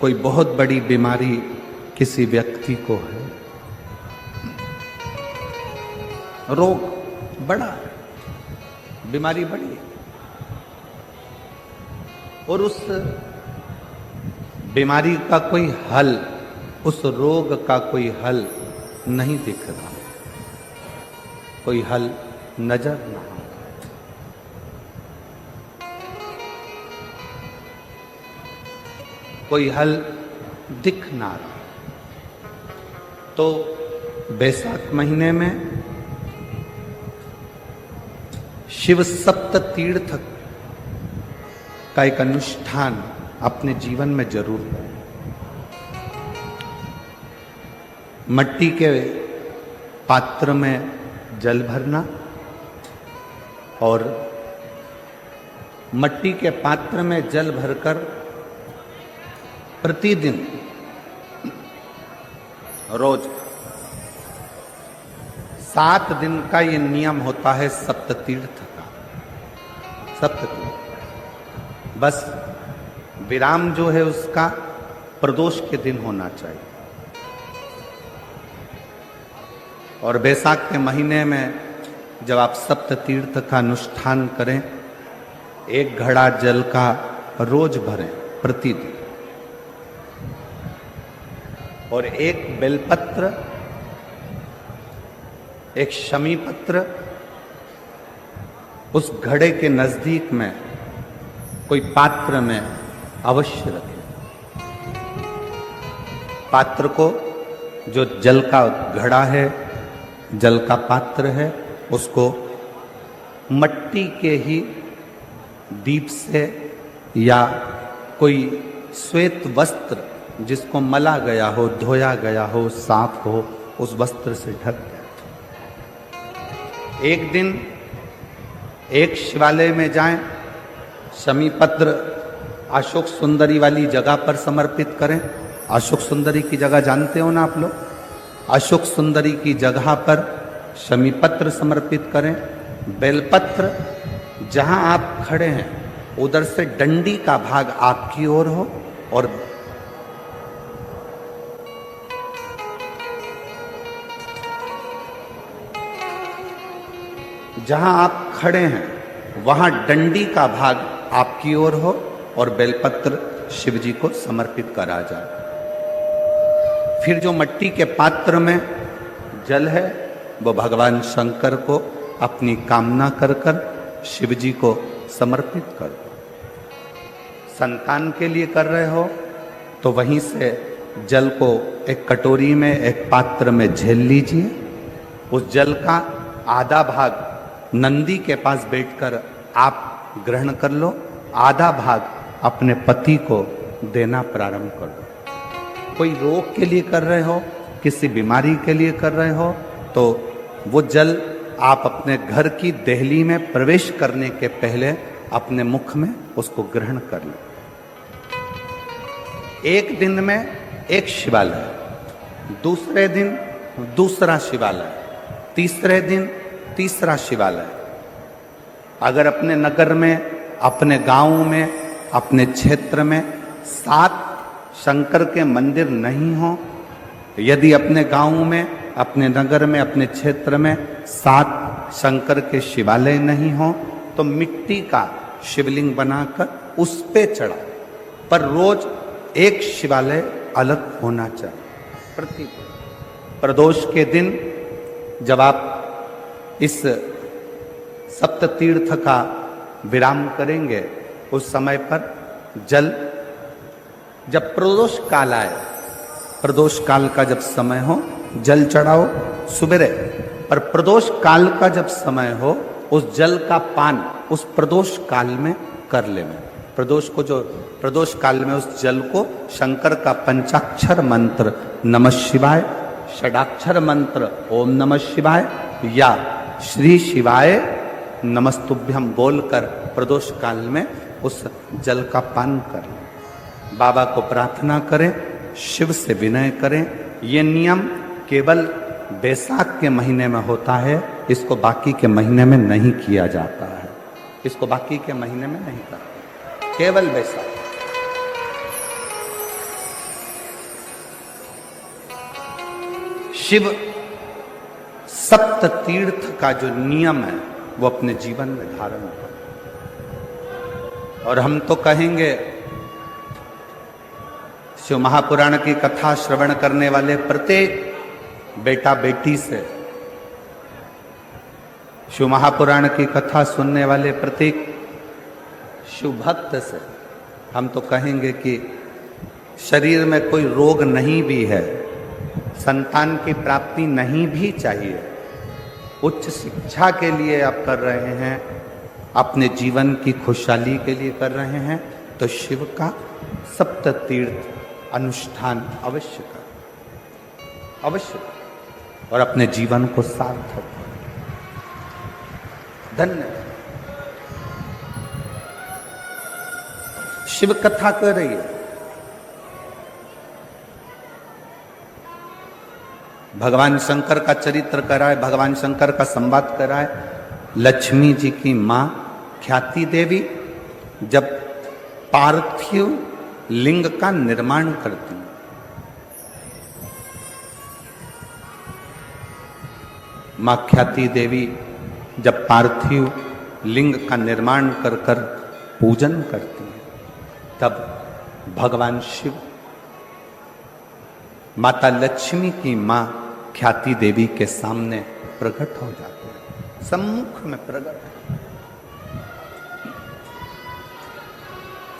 कोई बहुत बड़ी बीमारी किसी व्यक्ति को है, रोग बड़ा है, बीमारी बड़ी है, और उस बीमारी का कोई हल, उस रोग का कोई हल नहीं दिख रहा, कोई हल नजर ना आता। कोई हल दिख ना रहा। तो बैसाख महीने में शिव सप्त तीर्थ का एक अनुष्ठान अपने जीवन में जरूर करें। मट्टी के पात्र में जल भरना और मट्टी के पात्र में जल भरकर प्रतिदिन रोज 7 दिन का ये नियम होता है सप्ततीर्थ का। सप्ततीर्थ बस विराम जो है उसका प्रदोष के दिन होना चाहिए। और बैसाख के महीने में जब आप सप्ततीर्थ का अनुष्ठान करें, 1 घड़ा जल का रोज भरें प्रतिदिन, और 1 बेलपत्र, 1 शमी पत्र उस घड़े के नजदीक में कोई पात्र में अवश्य रखें। पात्र को, जो जल का घड़ा है, जल का पात्र है, उसको मट्टी के ही दीप से या कोई श्वेत वस्त्र जिसको मला गया हो, धोया गया हो, साफ हो, उस वस्त्र से ढक दें। एक दिन एक शिवालय में जाएं, शमी पत्र अशोक सुंदरी वाली जगह पर समर्पित करें। अशोक सुंदरी की जगह जानते हो ना आप लोग? अशोक सुंदरी की जगह पर शमी पत्र समर्पित करें। बेलपत्र जहां आप खड़े हैं उधर से डंडी का भाग आपकी ओर हो, और जहां आप खड़े हैं वहां डंडी का भाग आपकी ओर हो और बेलपत्र शिव जी को समर्पित करा जाए। फिर जो मट्टी के पात्र में जल है वो भगवान शंकर को अपनी कामना कर कर शिव जी को समर्पित कर दो। संतान के लिए कर रहे हो तो वहीं से जल को एक कटोरी में, एक पात्र में झेल लीजिए। उस जल का आधा भाग नंदी के पास बैठकर आप ग्रहण कर लो, आधा भाग अपने पति को देना प्रारंभ कर दो। कोई रोग के लिए कर रहे हो, किसी बीमारी के लिए कर रहे हो, तो वो जल आप अपने घर की देहली में प्रवेश करने के पहले अपने मुख में उसको ग्रहण कर लो। एक दिन में एक शिवालय, दूसरे दिन दूसरा शिवालय, तीसरे दिन तीसरा शिवालय। अगर अपने नगर में, अपने गांव में, अपने क्षेत्र में 7 शंकर के मंदिर नहीं हो, यदि अपने गांव में, अपने नगर में, अपने क्षेत्र में 7 शंकर के शिवालय नहीं हो, तो मिट्टी का शिवलिंग बनाकर उस पे चढ़ा, पर रोज एक शिवालय अलग होना चाहिए। प्रति प्रदोष के दिन जब आप इस सप्ततीर्थ का विराम करेंगे, उस समय पर जल, जब प्रदोष काल आए, प्रदोष काल का जब समय हो जल चढ़ाओ सुबेरे, पर प्रदोष काल का जब समय हो उस जल का पान उस प्रदोष काल में कर लेना। प्रदोष को, जो प्रदोष काल में उस जल को शंकर का पंचाक्षर मंत्र नमः शिवाय, षडाक्षर मंत्र ओम नमः शिवाय या श्री शिवाय नमस्तुभ्यम बोलकर प्रदोष काल में उस जल का पान करें। बाबा को प्रार्थना करें, शिव से विनय करें। ये नियम केवल बैसाख के महीने में होता है, इसको बाकी के महीने में नहीं किया जाता है। इसको बाकी के महीने में नहीं करते, केवल बैसाख। शिव सप्त तीर्थ का जो नियम है वो अपने जीवन में धारण करें। और हम तो कहेंगे शिव महापुराण की कथा श्रवण करने वाले प्रत्येक बेटा बेटी से, शिव महापुराण की कथा सुनने वाले प्रत्येक शिव भक्त से हम तो कहेंगे कि शरीर में कोई रोग नहीं भी है, संतान की प्राप्ति नहीं भी चाहिए, उच्च शिक्षा के लिए आप कर रहे हैं, अपने जीवन की खुशहाली के लिए कर रहे हैं, तो शिव का सप्त तीर्थ अनुष्ठान अवश्य करें, अवश्य करें और अपने जीवन को सार्थक करें। धन्य शिव कथा कर रही है, भगवान शंकर का चरित्र कराए, भगवान शंकर का संवाद कराए। लक्ष्मी जी की मां ख्याति देवी जब पार्थिव लिंग का निर्माण करती, मां ख्याति देवी जब पार्थिव लिंग का निर्माण कर कर पूजन करती है, तब भगवान शिव माता लक्ष्मी की मां ख्याति देवी के सामने प्रकट हो जाते हैं, सम्मुख में प्रकट,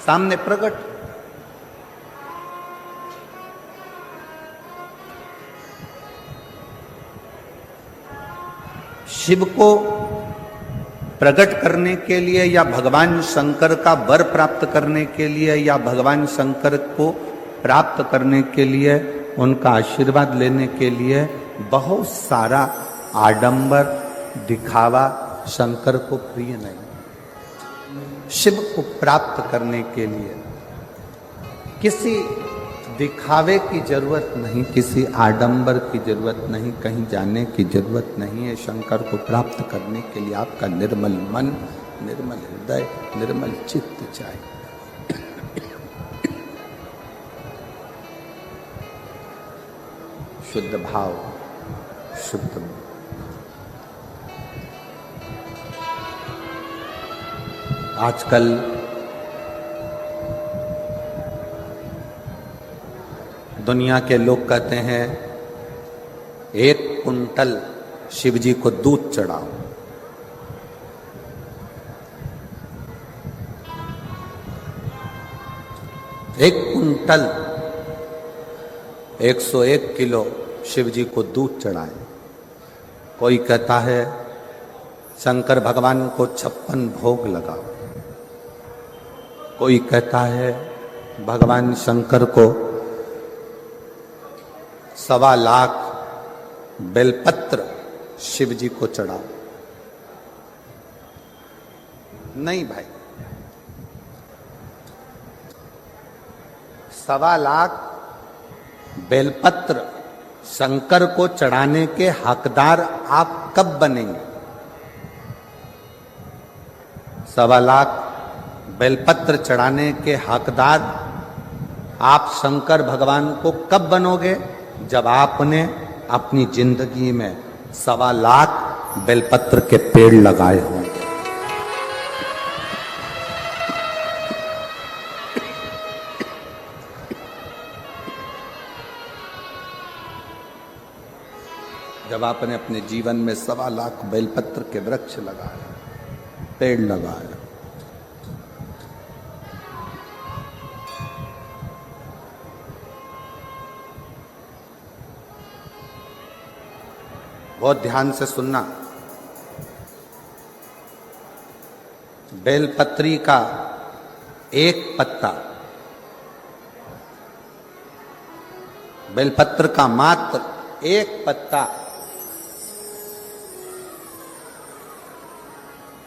सामने प्रकट। शिव को प्रकट करने के लिए या भगवान शंकर का वर प्राप्त करने के लिए या भगवान शंकर को प्राप्त करने के लिए, उनका आशीर्वाद लेने के लिए बहुत सारा आडंबर दिखावा शंकर को प्रिय नहीं। शिव को प्राप्त करने के लिए किसी दिखावे की जरूरत नहीं, किसी आडंबर की जरूरत नहीं, कहीं जाने की जरूरत नहीं है। शंकर को प्राप्त करने के लिए आपका निर्मल मन, निर्मल हृदय, निर्मल चित्त चाहिए। शुद्ध भाव, शुद्ध मन। आजकल दुनिया के लोग कहते हैं 1 कुंटल शिव जी को दूध चढ़ाओ। एक कुंटल 101 किलो शिव जी को दूध चढ़ाए। कोई कहता है शंकर भगवान को 56 भोग लगाओ। कोई कहता है भगवान शंकर को 1.25 लाख बेलपत्र शिव जी को चढ़ाओ। नहीं भाई, 1.25 लाख बेलपत्र शंकर को चढ़ाने के हकदार आप कब बनेंगे? 1.25 लाख बेलपत्र चढ़ाने के हकदार आप शंकर भगवान को कब बनोगे? जब आपने अपनी जिंदगी में 1.25 लाख बेलपत्र के पेड़ लगाए होंगे। जब आपने अपने जीवन में 1.25 लाख बेलपत्र के वृक्ष लगाए, पेड़ लगाए, बहुत ध्यान से सुनना। बेलपत्री का एक पत्ता, बेलपत्र का मात्र एक पत्ता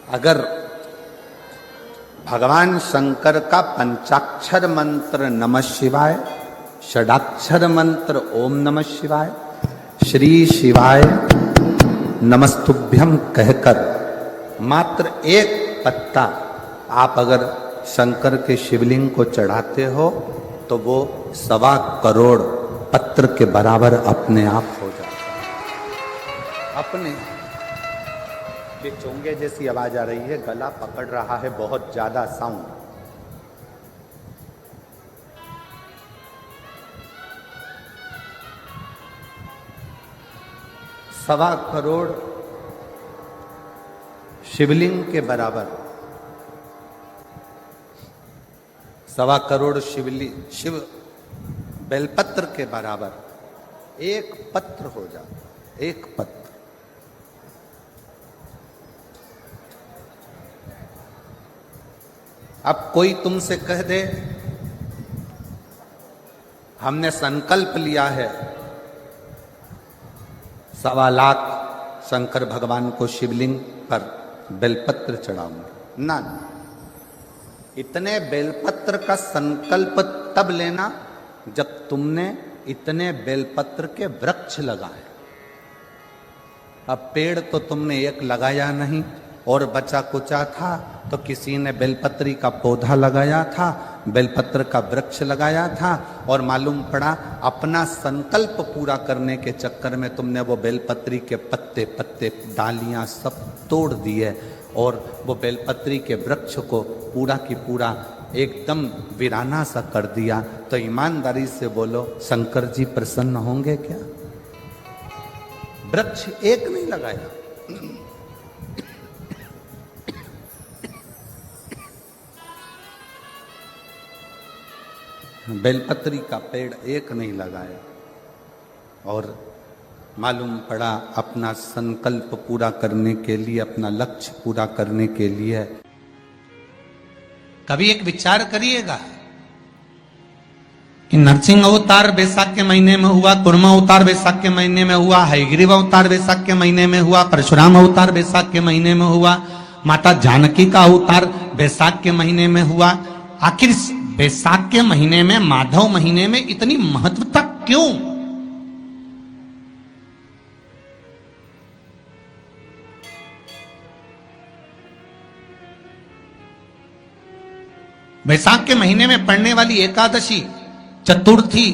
अगर भगवान शंकर का पंचाक्षर मंत्र नमः शिवाय, षडाक्षर मंत्र ओम नमः शिवाय, श्री शिवाय नमस्तुभ्यम कहकर मात्र एक पत्ता आप अगर शंकर के शिवलिंग को चढ़ाते हो तो वो 1.25 करोड़ पत्र के बराबर अपने आप हो जाता है। अपने ये चोंगे जैसी आवाज आ रही है, गला पकड़ रहा है बहुत ज्यादा साउंड। सवा करोड़ शिवलिंग के बराबर, सवा करोड़ शिव बेलपत्र के बराबर एक पत्र हो जाता, एक पत्र। अब कोई तुमसे कह दे हमने संकल्प लिया है 1.25 लाख शंकर भगवान को शिवलिंग पर बेलपत्र चढ़ाऊंगा, ना, इतने बेलपत्र का संकल्प तब लेना जब तुमने इतने बेलपत्र के वृक्ष लगाए। अब पेड़ तो तुमने एक लगाया नहीं और बचा कुचा था, तो किसी ने बेलपत्री का पौधा लगाया था, बेलपत्र का वृक्ष लगाया था, और मालूम पड़ा अपना संकल्प पूरा करने के चक्कर में तुमने वो बेलपत्री के पत्ते पत्ते डालियां सब तोड़ दिए और वो बेलपत्री के वृक्ष को पूरा की पूरा एकदम वीराना सा कर दिया। तो ईमानदारी से बोलो, शंकर जी प्रसन्न होंगे क्या? वृक्ष एक नहीं लगाया, बेलपत्री का पेड़ एक नहीं लगाया, और मालूम पड़ा अपना संकल्प पूरा करने के लिए, अपना लक्ष्य पूरा करने के लिए। कभी एक विचार करिएगा कि नरसिंह अवतार बैसाख के महीने में हुआ, कुर्मा अवतार बैसाख के महीने में हुआ, हयग्रीव अवतार बैसाख के महीने में हुआ, परशुराम अवतार बैसाख के महीने में हुआ, माता जानकी का अवतार बैसाख के महीने में हुआ। आखिर बैसाख के महीने में, माधव महीने में इतनी महत्वता क्यों? बैसाख के महीने में पड़ने वाली एकादशी, चतुर्थी,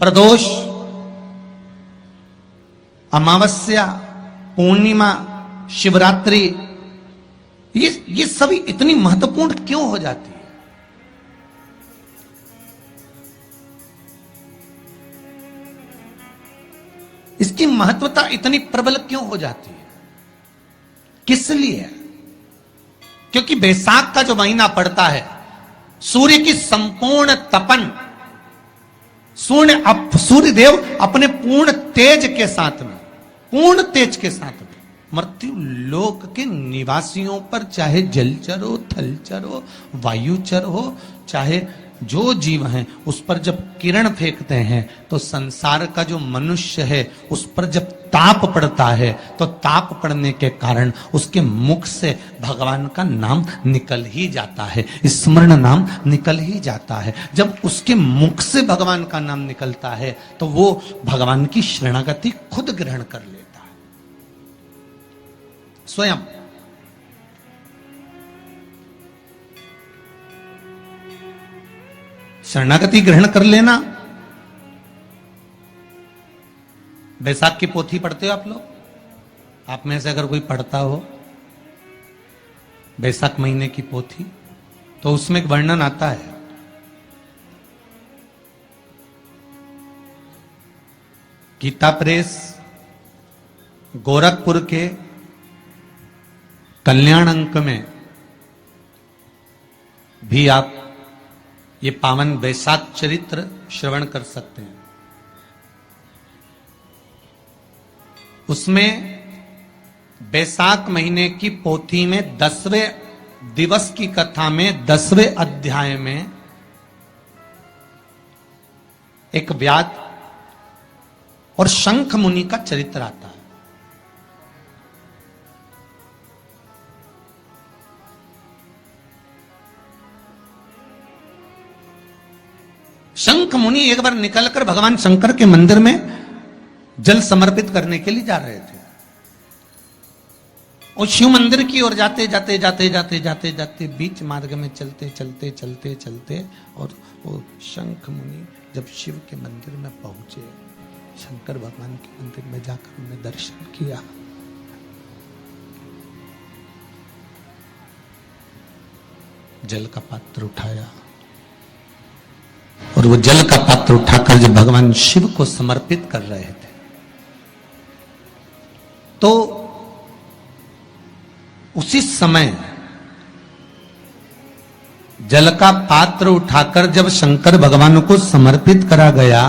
प्रदोष, अमावस्या, पूर्णिमा, शिवरात्रि, ये सभी इतनी महत्वपूर्ण क्यों हो जाती है? इसकी महत्वता इतनी प्रबल क्यों हो जाती है? किस लिए? क्योंकि बैसाख का जो महीना पड़ता है, सूर्य की संपूर्ण तपन, सूर्य देव अपने पूर्ण तेज के साथ में, पूर्ण तेज के साथ में मृत्यु लोक के निवासियों पर, चाहे जलचर हो, थलचर हो, वायुचर हो, चाहे जो जीव हैं, उस पर जब किरण फेंकते हैं तो संसार का जो मनुष्य है उस पर जब ताप पड़ता है, तो ताप पड़ने के कारण उसके मुख से भगवान का नाम निकल ही जाता है, स्मरण नाम निकल ही जाता है। जब उसके मुख से भगवान का नाम निकलता है तो वो भगवान की शरणागति खुद ग्रहण कर लेता है स्वयं। शरणागति ग्रहण कर लेना। बैसाख की पोथी पढ़ते हो आप लोग? आप में से अगर कोई पढ़ता हो बैसाख महीने की पोथी, तो उसमें एक वर्णन आता है, गीता प्रेस गोरखपुर के कल्याण अंक में भी आप ये पावन बैसाख चरित्र श्रवण कर सकते हैं। उसमें बैसाख महीने की पोथी में 10वें दिवस की कथा में 10वें अध्याय में एक व्याध और शंख मुनि का चरित्र आता है। शंख मुनि एक बार निकलकर भगवान शंकर के मंदिर में जल समर्पित करने के लिए जा रहे थे, और शिव मंदिर की ओर जाते जाते जाते जाते जाते जाते बीच मार्ग में चलते चलते चलते चलते, और वो शंख मुनि जब शिव के मंदिर में पहुंचे, शंकर भगवान के मंदिर में जाकर हमने दर्शन किया। जल का पात्र उठाया और वो जल का पात्र उठाकर जब भगवान शिव को समर्पित कर रहे थे तो उसी समय जल का पात्र उठाकर जब शंकर भगवान को समर्पित करा गया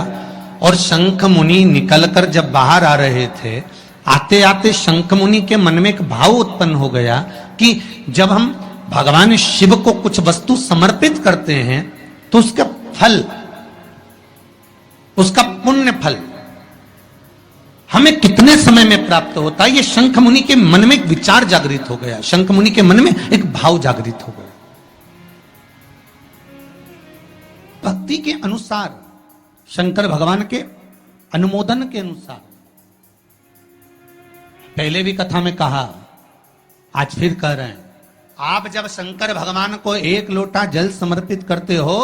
और शंख मुनि निकलकर जब बाहर आ रहे थे, आते आते शंख मुनि के मन में एक भाव उत्पन्न हो गया कि जब हम भगवान शिव को कुछ वस्तु समर्पित करते हैं तो उसका फल, उसका पुण्य फल हमें कितने समय में प्राप्त होता है। ये शंख मुनि के मन में एक विचार जागृत हो गया, शंख मुनि के मन में एक भाव जागृत हो गया। भक्ति के अनुसार, शंकर भगवान के अनुमोदन के अनुसार, पहले भी कथा में कहा, आज फिर कह रहे हैं, आप जब शंकर भगवान को एक लोटा जल समर्पित करते हो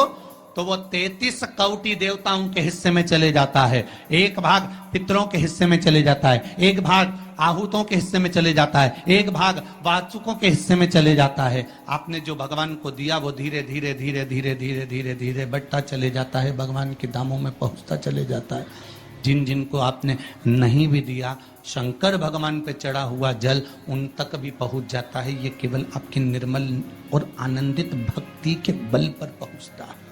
तो वो 33 कौटि देवताओं के हिस्से में चले जाता है, एक भाग पितरों के हिस्से में चले जाता है, एक भाग आहूतों के हिस्से में चले जाता है, एक भाग वाचुकों के हिस्से में चले जाता है। आपने जो भगवान को दिया वो धीरे धीरे धीरे धीरे धीरे धीरे धीरे बढ़ता चले जाता है, भगवान के धामों में पहुंचता चले जाता है। जिन जिन को आपने नहीं भी दिया, शंकर भगवान पे चढ़ा हुआ जल उन तक भी पहुंच जाता है। ये केवल आपकी निर्मल और आनंदित भक्ति के बल पर पहुंचता है।